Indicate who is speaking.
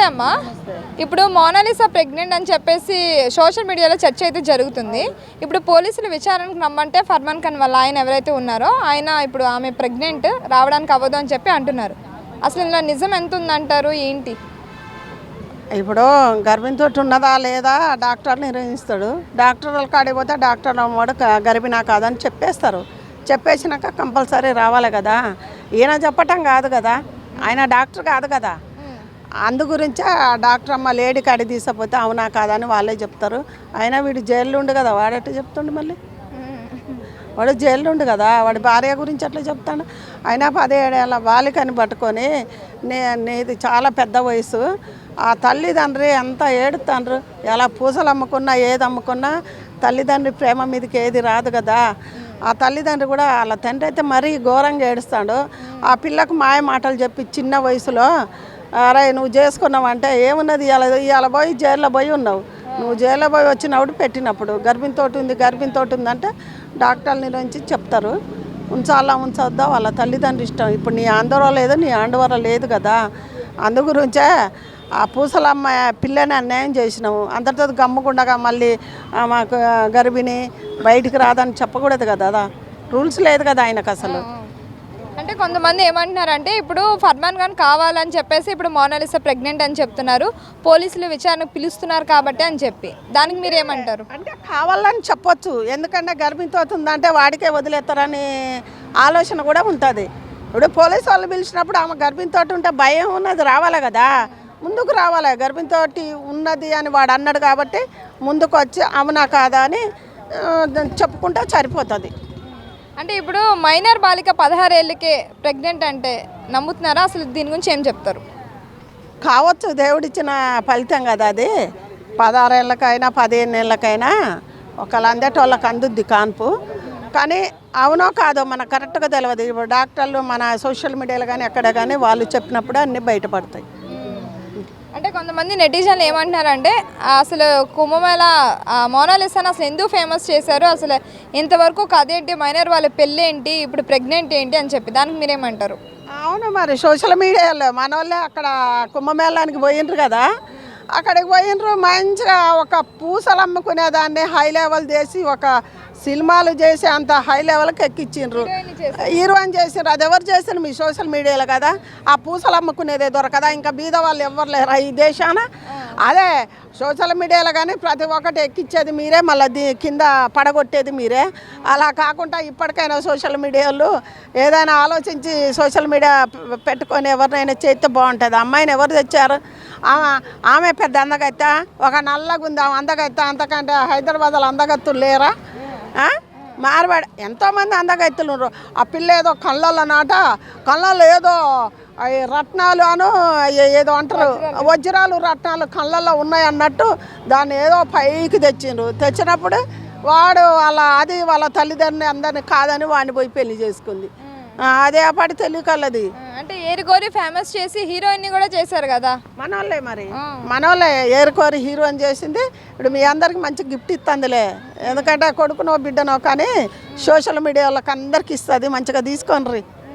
Speaker 1: అమ్మా. ఇప్పుడు Mona Lisa pregnant అని చెప్పేసి సోషల్ మీడియాలో చర్చ అయితే జరుగుతుంది. ఇప్పుడు పోలీసులు విచారణకు రమ్మంటే ఫర్మాన్ ఖాన్ వాళ్ళ ఆయన ఎవరైతే ఉన్నారో ఆయన ఇప్పుడు ఆమె ప్రెగ్నెంట్ రావడానికి అవ్వదు అని చెప్పి అంటున్నారు. అసలు ఇందులో నిజం ఎంత ఉందంటారు, ఏంటి?
Speaker 2: ఇప్పుడు గర్భిణితో ఉన్నదా లేదా డాక్టర్ నిర్ణయిస్తాడు. డాక్టర్ వాళ్ళ కాడికి పోతే డాక్టర్ అమ్మవాడు గర్భిణా కాదని చెప్పేస్తారు. చెప్పేసినాక కంపల్సరీ రావాలి కదా. ఈయన చెప్పటం కాదు కదా, ఆయన డాక్టర్ కాదు కదా. అందు గురించే ఆ డాక్టర్ అమ్మ లేడీ కాడికి తీసుకపోతే అవునా కాదా అని వాళ్ళే చెప్తారు. అయినా వీడు జైల్లో ఉండు కదా, వాడెట్టు చెప్తుండు? మళ్ళీ వాడు జైల్లో ఉండు కదా, వాడి భార్య గురించి అట్లా చెప్తాడు. అయినా 17 ఏళ్ళ బాలికని పట్టుకొని నీది చాలా పెద్ద వయసు, ఆ తల్లిదండ్రి ఎంత ఏడుతాండ్రు. ఎలా పూసలు అమ్ముకున్నా ఏది అమ్ముకున్నా తల్లిదండ్రి ప్రేమ మీదకి ఏది రాదు కదా. ఆ తల్లిదండ్రి కూడా వాళ్ళ తండ్రి అయితే మరీ ఘోరంగా ఏడుస్తాడు. ఆ పిల్లకు మాయ మాటలు చెప్పి చిన్న వయసులో అరే నువ్వు చేసుకున్నావు అంటే ఏమున్నది, ఇవాళ పోయి జైల్లో పోయి ఉన్నావు. నువ్వు జైల్లో పోయి వచ్చినప్పుడు పెట్టినప్పుడు గర్భిణితో ఉంది అంటే డాక్టర్ని నుంచి చెప్తారు. ఉంచాలా ఉంచొద్దా వాళ్ళ తల్లిదండ్రి ఇష్టం. ఇప్పుడు నీ ఆందోళన లేదు, నీ ఆండవర లేదు కదా. అందు గురించే ఆ పూసలమ్మ పిల్లని అన్యాయం చేసినాము. అందరితో గమ్ముకుండగా మళ్ళీ మాకు గర్భిణి బయటికి రాదని చెప్పకూడదు కదా. రూల్స్ లేదు కదా ఆయనకు అసలు.
Speaker 1: అంటే కొంతమంది ఏమంటున్నారంటే ఇప్పుడు ఫర్మాన్ ఖాన్ కావాలని చెప్పేసి ఇప్పుడు మోనాలిసా ప్రెగ్నెంట్ అని చెప్తున్నారు, పోలీసులు విచారణకు పిలుస్తున్నారు కాబట్టి అని చెప్పి, దానికి మీరు ఏమంటారు?
Speaker 2: అంటే కావాలని చెప్పొచ్చు, ఎందుకంటే గర్భిణితో ఉందంటే వాడికే వదిలేస్తారని ఆలోచన కూడా ఉంటుంది. ఇప్పుడు పోలీసు వాళ్ళు పిలిచినప్పుడు ఆమె గర్భిణితో ఉంటే భయం ఉన్నది రావాలి కదా, ముందుకు రావాలి. గర్భిణితో ఉన్నది అని వాడు అన్నాడు కాబట్టి ముందుకు వచ్చి అవునా కాదా అని చెప్పుకుంటే సరిపోతుంది.
Speaker 1: అంటే ఇప్పుడు మైనర్ బాలిక 16 ఏళ్ళకే ప్రెగ్నెంట్ అంటే నమ్ముతున్నారా? అసలు దీని గురించి ఏం చెప్తారు?
Speaker 2: కావచ్చు, దేవుడిచ్చిన ఫలితం కదా అది. 16 ఏళ్ళకైనా 15 ఏళ్ళకైనా ఒకళ్ళు అందేటోళ్ళకి అందుద్ది కాన్పు. కానీ అవునో కాదో మనకు కరెక్ట్గా తెలియదు. ఇప్పుడు డాక్టర్లు మన సోషల్ మీడియాలో కానీ ఎక్కడ కానీ వాళ్ళు చెప్పినప్పుడు అన్నీ బయటపడతాయి.
Speaker 1: అంటే కొంతమంది నెటిజన్లు ఏమంటున్నారంటే అసలు కుంభమేళ మోనాలిసాని అసలు ఎందుకు ఫేమస్ చేశారు, అసలు ఇంతవరకు కథ ఏంటి, మైనర్ వాళ్ళ పెళ్ళి ఏంటి, ఇప్పుడు ప్రెగ్నెంట్ ఏంటి అని చెప్పి, దానికి మీరేమంటారు?
Speaker 2: అవును, మరి సోషల్ మీడియాలో మన వాళ్ళే అక్కడ కుంభమేళానికి పోయినరు కదా, అక్కడికి పోయినరు మంచిగా ఒక పూసలు అమ్ముకునేదాన్ని హై లెవెల్ చేసి ఒక సినిమాలు చేసి అంత హై లెవెల్కి ఎక్కించిండ్రు, హీరోయిన్ చేసిండ్రు. అది ఎవరు చేసిండ్రు? మీ సోషల్ మీడియాలో కదా. ఆ పూసలు అమ్ముకునేదే దొరకదా? ఇంకా బీద వాళ్ళు ఎవరు లేరా ఈ దేశాన? అదే సోషల్ మీడియాలో కానీ ప్రతి ఒక్కటి ఎక్కించేది మీరే, మళ్ళీ కింద పడగొట్టేది మీరే. అలా కాకుండా ఇప్పటికైనా సోషల్ మీడియాలో ఏదైనా ఆలోచించి సోషల్ మీడియా పెట్టుకొని ఎవరినైనా చేస్తే బాగుంటుంది. అమ్మాయిని ఎవరు తెచ్చారు? ఆమె పెద్ద అందగత్త, ఒక నల్లగా ఉంది ఆమె అందగత్త. అంతకంటే హైదరాబాద్లో అందగత్తులు లేరా? మార్వాడి ఎంతోమంది అందగత్తులు ఉన్నారు. ఆ పిల్ల ఏదో కళ్ళల్లో ఏదో రత్నాలు అను ఏదో అంటారు, వజ్రాలు రత్నాలు కళ్ళల్లో ఉన్నాయి అన్నట్టు దాన్ని ఏదో పైకి తెచ్చినప్పుడు వాడు వాళ్ళ తల్లిదండ్రుని అందరిని కాదని వాడిని పోయి పెళ్లి చేసుకుంది. అదే అప్పటి తెలియకల్లది.
Speaker 1: అంటే ఏరుకోరి ఫేమస్ చేసి హీరోయిన్ కూడా చేశారు కదా
Speaker 2: మనోళ్ళే. మరి మనోళ్ళే ఏరుకోరి హీరోయిన్ చేసింది. ఇప్పుడు మీ అందరికి మంచి గిఫ్ట్ ఇస్తుందిలే, ఎందుకంటే కొడుకునో బిడ్డనో కానీ సోషల్ మీడియా వాళ్ళకి అందరికి ఇస్తుంది. మంచిగా తీసుకోండి.